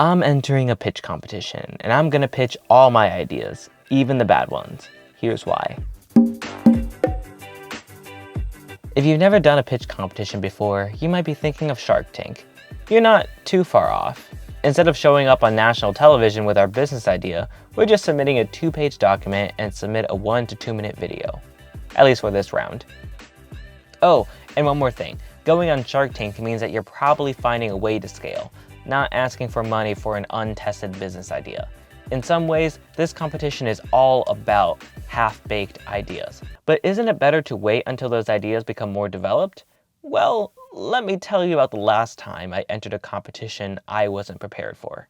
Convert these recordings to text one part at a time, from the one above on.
I'm entering a pitch competition, and I'm gonna pitch all my ideas, even the bad ones. Here's why. If you've never done a pitch competition before, you might be thinking of Shark Tank. You're not too far off. Instead of showing up on national television with our business idea, we're just submitting a 2-page document and submit a 1 to 2 minute video. At least for this round. Oh, and one more thing. Going on Shark Tank means that you're probably finding a way to scale, not asking for money for an untested business idea. In some ways, this competition is all about half-baked ideas. But isn't it better to wait until those ideas become more developed? Well, let me tell you about the last time I entered a competition I wasn't prepared for.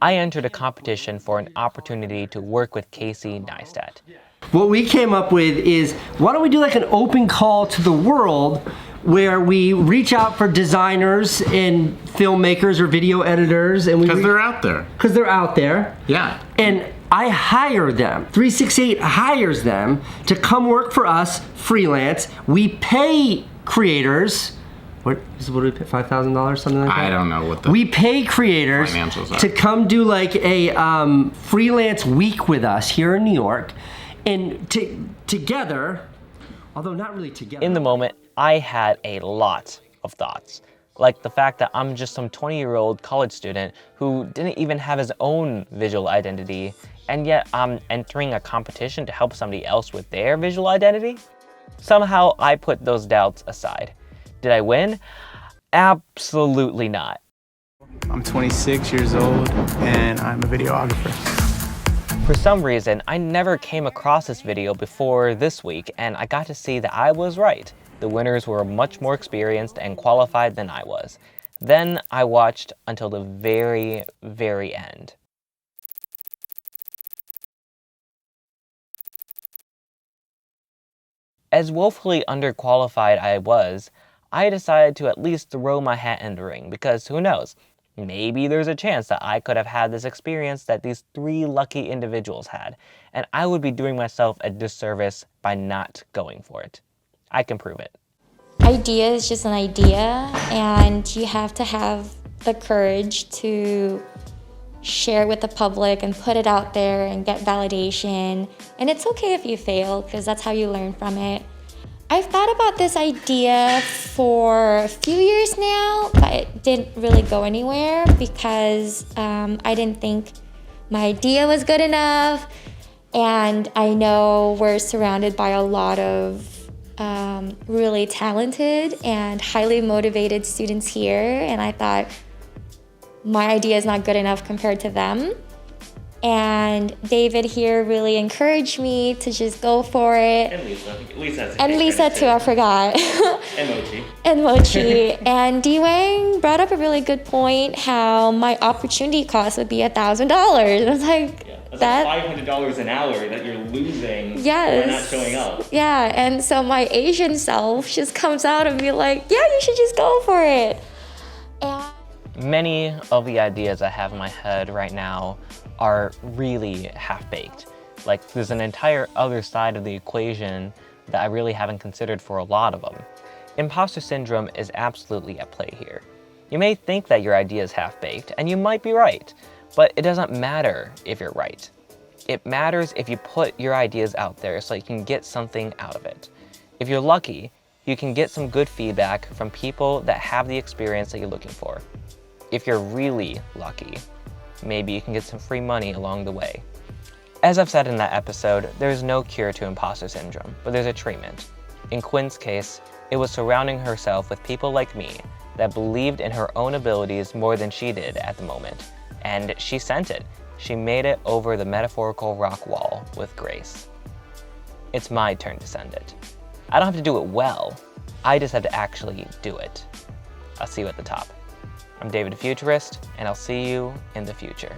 I entered a competition for an opportunity to work with Casey Neistat. What we came up with is, why don't we do like an open call to the world where we reach out for designers and filmmakers or video editors, and because they're out there. Because they're out there. Yeah. And I hire them. 368 hires them to come work for us, freelance. We pay creators. What do we pay, $5,000, something like that? I don't know what the We pay creators financials are. to come do like a freelance week with us here in New York, and together, although not really together. In the moment, I had a lot of thoughts. Like the fact that I'm just some 20-year-old college student who didn't even have his own visual identity, and yet I'm entering a competition to help somebody else with their visual identity? Somehow I put those doubts aside. Did I win? Absolutely not. I'm 26 years old and I'm a videographer. For some reason, I never came across this video before this week, and I got to see that I was right. The winners were much more experienced and qualified than I was. Then I watched until the very, very end. As woefully underqualified I was, I decided to at least throw my hat in the ring, because who knows, maybe there's a chance that I could have had this experience that these 3 lucky individuals had, and I would be doing myself a disservice by not going for it. I can prove it. Idea is just an idea, and you have to have the courage to share it with the public and put it out there and get validation. And it's okay if you fail, because that's how you learn from it. I've thought about this idea for a few years now, but it didn't really go anywhere because I didn't think my idea was good enough. And I know we're surrounded by a lot of really talented and highly motivated students here, and I thought my idea is not good enough compared to them. And David here really encouraged me to just go for it. And Lisa too, I forgot. And Mochi. And Mochi. And D-Wang brought up a really good point, how my opportunity cost would be $1,000. I was like, That's like $500 an hour that you're losing yes. for not showing up. Yeah, and so my Asian self just comes out and be like, yeah, you should just go for it. And many of the ideas I have in my head right now are really half-baked. Like, there's an entire other side of the equation that I really haven't considered for a lot of them. Imposter syndrome is absolutely at play here. You may think that your idea is half-baked, and you might be right, but it doesn't matter if you're right. It matters if you put your ideas out there so you can get something out of it. If you're lucky, you can get some good feedback from people that have the experience that you're looking for. If you're really lucky, maybe you can get some free money along the way. As I've said in that episode, there's no cure to imposter syndrome, but there's a treatment. In Quinn's case, it was surrounding herself with people like me that believed in her own abilities more than she did at the moment. And she sent it. She made it over the metaphorical rock wall with grace. It's my turn to send it. I don't have to do it well. I just have to actually do it. I'll see you at the top. I'm David the Futurist, and I'll see you in the future.